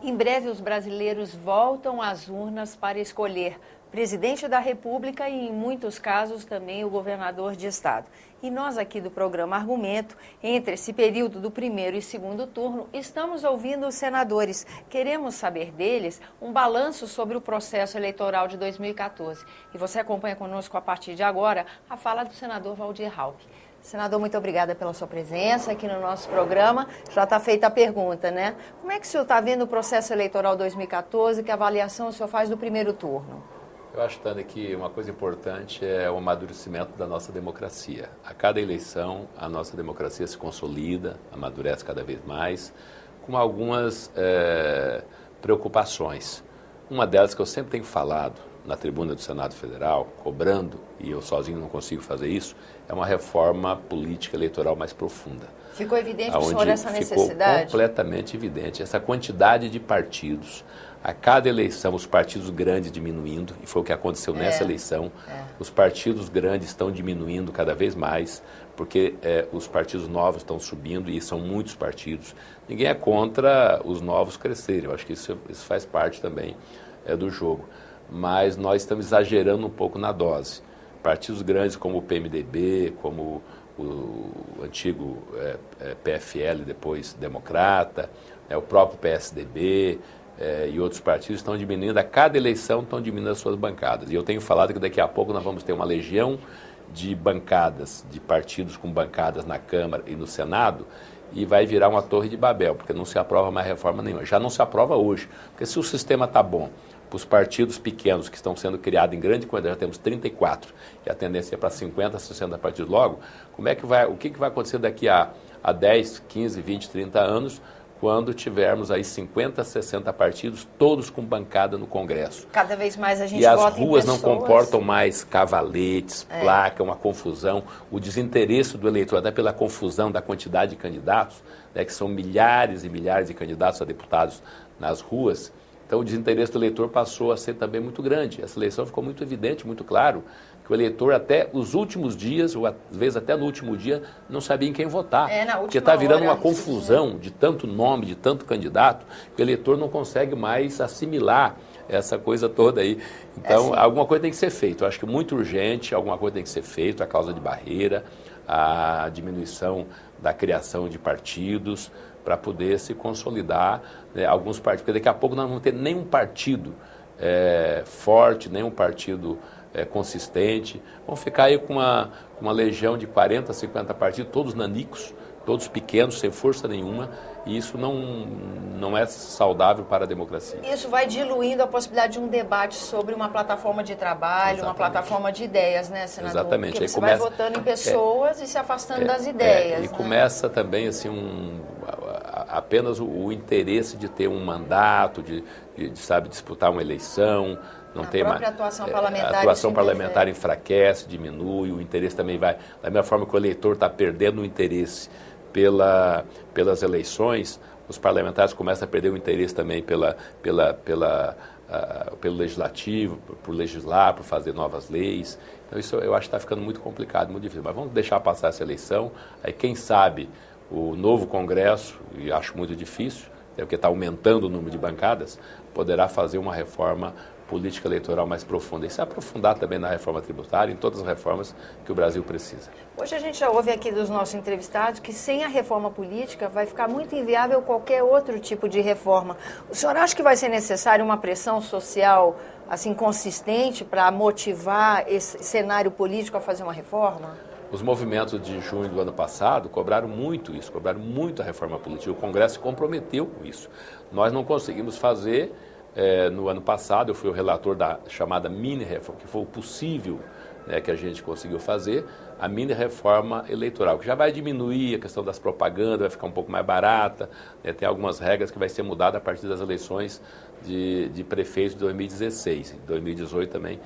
Em breve, os brasileiros voltam às urnas para escolher presidente da República e, em muitos casos, também o governador de estado. E nós aqui do programa Argumento, entre esse período do primeiro e segundo turno, estamos ouvindo os senadores. Queremos saber deles um balanço sobre o processo eleitoral de 2014. E você acompanha conosco a partir de agora a fala do senador Waldir Raupp. Senador, muito obrigada pela sua presença aqui no nosso programa. Já está feita a pergunta, né? Como é que o senhor está vendo o processo eleitoral 2014? Que avaliação o senhor faz do primeiro turno? Eu acho, Tânia, que uma coisa importante é o amadurecimento da nossa democracia. A cada eleição, a nossa democracia se consolida, amadurece cada vez mais, com algumas preocupações. Uma delas que eu sempre tenho falado na tribuna do Senado Federal, cobrando, e eu sozinho não consigo fazer isso, é uma reforma política eleitoral mais profunda. Ficou evidente para o senhor essa necessidade? Ficou completamente evidente. Essa quantidade de partidos, a cada eleição os partidos grandes diminuindo, e foi o que aconteceu nessa eleição, os partidos grandes estão diminuindo cada vez mais, porque os partidos novos estão subindo, e são muitos partidos. Ninguém é contra os novos crescerem, eu acho que isso faz parte também do jogo. Mas nós estamos exagerando um pouco na dose. Partidos grandes como o PMDB, como o antigo PFL, depois Democrata, o próprio PSDB e outros partidos estão diminuindo, a cada eleição estão diminuindo as suas bancadas. E eu tenho falado que daqui a pouco nós vamos ter uma legião de bancadas, de partidos com bancadas na Câmara e no Senado, e vai virar uma torre de Babel, porque não se aprova mais reforma nenhuma. Já não se aprova hoje, porque se o sistema está bom, para os partidos pequenos que estão sendo criados em grande quantidade, já temos 34, e a tendência é para 50, 60 partidos logo, o que vai acontecer daqui a 10, 15, 20, 30 anos, quando tivermos aí 50, 60 partidos, todos com bancada no Congresso. Cada vez mais a gente vota em pessoas. E as ruas não comportam mais cavaletes, placa, uma confusão, o desinteresse do eleitor, até pela confusão da quantidade de candidatos, que são milhares e milhares de candidatos a deputados nas ruas. Então, o desinteresse do eleitor passou a ser também muito grande. Essa eleição ficou muito evidente, muito claro, que o eleitor até os últimos dias, ou às vezes até no último dia, não sabia em quem votar. Porque está virando uma confusão de tanto nome, de tanto candidato, que o eleitor não consegue mais assimilar essa coisa toda aí. Então, alguma coisa tem que ser feita. Eu acho que muito urgente, alguma coisa tem que ser feita, a causa de barreira, a diminuição da criação de partidos, para poder se consolidar alguns partidos. Porque daqui a pouco nós não vamos ter nenhum partido forte, nenhum partido consistente. Vamos ficar aí com uma legião de 40, 50 partidos, todos nanicos, todos pequenos, sem força nenhuma, e isso não é saudável para a democracia. Isso vai diluindo a possibilidade de um debate sobre uma plataforma de trabalho, uma plataforma de ideias, né, senador? Exatamente. Porque você vai votando em pessoas e se afastando das ideias. E começa também assim apenas o interesse de ter um mandato, de disputar uma eleição. Não tem mais. A atuação parlamentar, a atuação parlamentar enfraquece, diminui, o interesse também vai. Da mesma forma que o eleitor está perdendo o interesse pelas eleições, os parlamentares começam a perder o interesse também pelo legislativo, por legislar, por fazer novas leis. Então isso eu acho que está ficando muito complicado, muito difícil. Mas vamos deixar passar essa eleição, aí quem sabe o novo Congresso, e acho muito difícil, porque está aumentando o número de bancadas, poderá fazer uma reforma política eleitoral mais profunda e se aprofundar também na reforma tributária, em todas as reformas que o Brasil precisa. Hoje a gente já ouve aqui dos nossos entrevistados que sem a reforma política vai ficar muito inviável qualquer outro tipo de reforma. O senhor acha que vai ser necessária uma pressão social assim consistente para motivar esse cenário político a fazer uma reforma? Os movimentos de junho do ano passado cobraram muito isso, cobraram muito a reforma política. O Congresso se comprometeu com isso. Nós não conseguimos fazer. No ano passado, eu fui o relator da chamada mini-reforma, que foi o possível que a gente conseguiu fazer, a mini-reforma eleitoral, que já vai diminuir a questão das propagandas, vai ficar um pouco mais barata, tem algumas regras que vai ser mudada a partir das eleições de prefeitos de 2016, em 2018 também,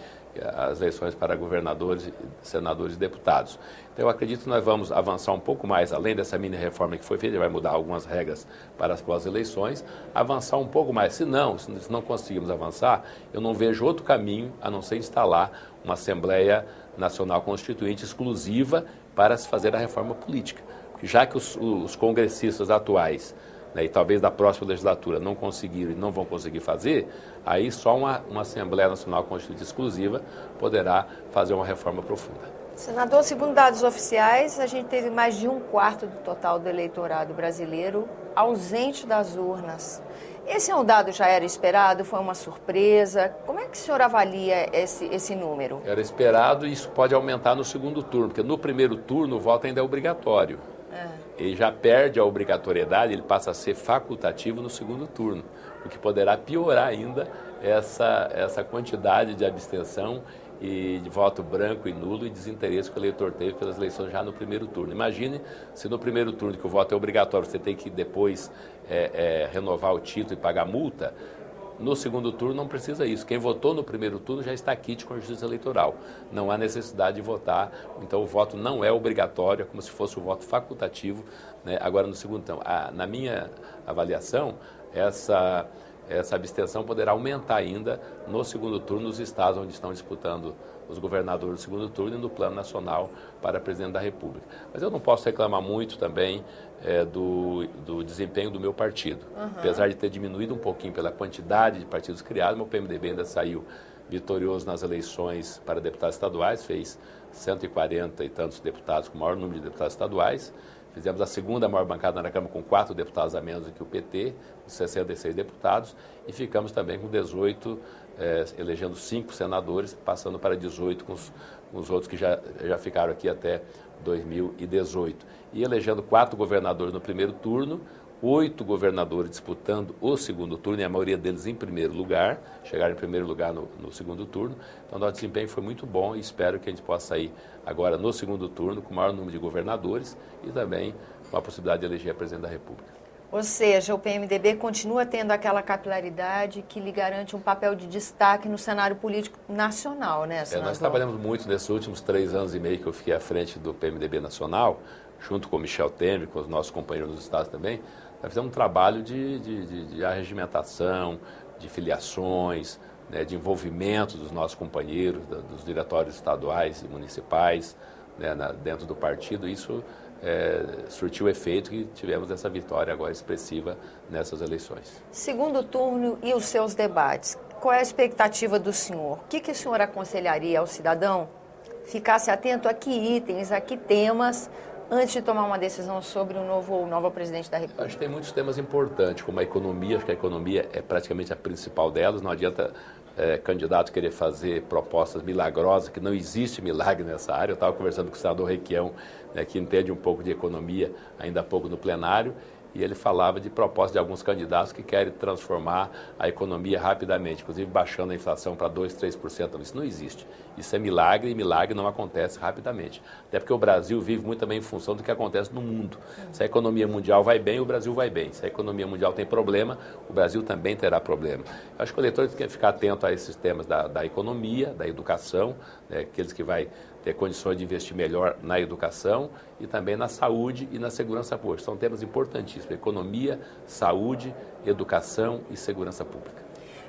as eleições para governadores, senadores e deputados. Então, eu acredito que nós vamos avançar um pouco mais, além dessa mini-reforma que foi feita, vai mudar algumas regras para as pós-eleições, avançar um pouco mais. Se não conseguirmos avançar, eu não vejo outro caminho a não ser instalar uma Assembleia Nacional Constituinte exclusiva para se fazer a reforma política. Porque já que os congressistas atuais né, e talvez da próxima legislatura não conseguiram e não vão conseguir fazer, aí só uma Assembleia Nacional Constituinte exclusiva poderá fazer uma reforma profunda. Senador, segundo dados oficiais, a gente teve mais de 1/4 do total do eleitorado brasileiro ausente das urnas. Esse é um dado que já era esperado? Foi uma surpresa? Como é que o senhor avalia esse número? Era esperado e isso pode aumentar no segundo turno, porque no primeiro turno o voto ainda é obrigatório. Ele já perde a obrigatoriedade, ele passa a ser facultativo no segundo turno, o que poderá piorar ainda essa quantidade de abstenção e de voto branco e nulo e desinteresse que o eleitor teve pelas eleições já no primeiro turno. Imagine se no primeiro turno, que o voto é obrigatório, você tem que depois renovar o título e pagar multa. No segundo turno não precisa isso. Quem votou no primeiro turno já está quite com a Justiça Eleitoral. Não há necessidade de votar, então o voto não é obrigatório, é como se fosse o voto facultativo, né? Agora no segundo turno. Na minha avaliação, essa abstenção poderá aumentar ainda no segundo turno nos estados onde estão disputando os governadores do segundo turno e no plano nacional para presidente da República. Mas eu não posso reclamar muito também do desempenho do meu partido. Apesar de ter diminuído um pouquinho pela quantidade de partidos criados, meu PMDB ainda saiu vitorioso nas eleições para deputados estaduais, fez 140 e tantos deputados, com o maior número de deputados estaduais. Fizemos a segunda maior bancada na Câmara com 4 deputados a menos do que o PT, com 66 deputados, e ficamos também com 18, elegendo 5 senadores, passando para 18 com os outros que já ficaram aqui até 2018. E elegendo 4 governadores no primeiro turno, 8 governadores disputando o segundo turno, e a maioria deles em primeiro lugar, chegaram em primeiro lugar no segundo turno. Então, nosso desempenho foi muito bom e espero que a gente possa sair agora no segundo turno com o maior número de governadores e também com a possibilidade de eleger a presidente da República. Ou seja, o PMDB continua tendo aquela capilaridade que lhe garante um papel de destaque no cenário político nacional, né, senador? Nós trabalhamos muito nesses últimos 3 anos e meio que eu fiquei à frente do PMDB nacional, junto com o Michel Temer, com os nossos companheiros nos estados também. Nós fizemos um trabalho de arregimentação, de filiações, né, de envolvimento dos nossos companheiros, dos diretórios estaduais e municipais, né, dentro do partido. Isso surtiu efeito e tivemos essa vitória agora expressiva nessas eleições. Segundo turno e os seus debates, qual é a expectativa do senhor? O que o senhor aconselharia ao cidadão? Ficasse atento a que itens, a que temas, antes de tomar uma decisão sobre o novo presidente da República? Acho que tem muitos temas importantes, como a economia. Acho que a economia é praticamente a principal delas. Não adianta candidato querer fazer propostas milagrosas, que não existe milagre nessa área. Eu estava conversando com o senador Requião, né, que entende um pouco de economia ainda há pouco no plenário, e ele falava de propostas de alguns candidatos que querem transformar a economia rapidamente, inclusive baixando a inflação para 2%, 3%. Isso não existe. Isso é milagre, e milagre não acontece rapidamente. Até porque o Brasil vive muito também em função do que acontece no mundo. Se a economia mundial vai bem, o Brasil vai bem. Se a economia mundial tem problema, o Brasil também terá problema. Eu acho que o eleitor tem que ficar atento a esses temas da economia, da educação, né, aqueles que vai ter condições de investir melhor na educação e também na saúde e na segurança pública. São temas importantíssimos: economia, saúde, educação e segurança pública.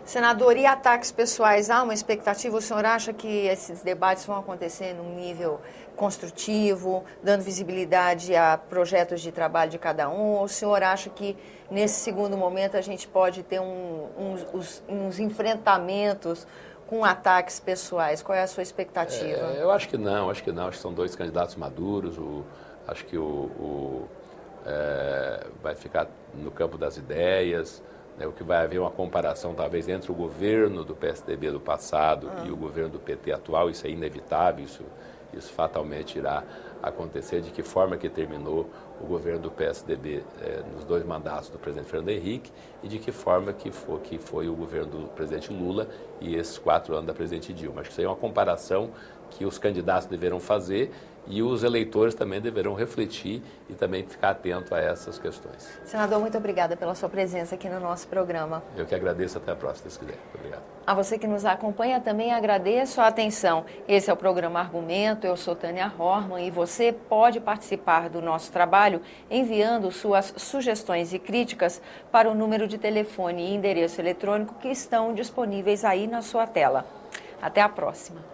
Senador, e ataques pessoais? Há uma expectativa? O senhor acha que esses debates vão acontecer num nível construtivo, dando visibilidade a projetos de trabalho de cada um? Ou o senhor acha que nesse segundo momento a gente pode ter uns enfrentamentos com ataques pessoais? Qual é a sua expectativa? Eu acho que não, acho que são 2 candidatos maduros. Acho que vai ficar no campo das ideias, né, o que vai haver uma comparação talvez entre o governo do PSDB do passado e o governo do PT atual. Isso é inevitável, isso fatalmente irá acontecer. De que forma que terminou o governo do PSDB nos 2 mandatos do presidente Fernando Henrique e de que forma que foi o governo do presidente Lula e esses 4 anos da presidente Dilma. Acho que isso aí é uma comparação que os candidatos deverão fazer e os eleitores também deverão refletir e também ficar atento a essas questões. Senador, muito obrigada pela sua presença aqui no nosso programa. Eu que agradeço. Até a próxima, se quiser. Muito obrigado. A você que nos acompanha também agradeço a atenção. Esse é o programa Argumento, eu sou Tânia Horman e você pode participar do nosso trabalho enviando suas sugestões e críticas para o número de telefone e endereço eletrônico que estão disponíveis aí na sua tela. Até a próxima.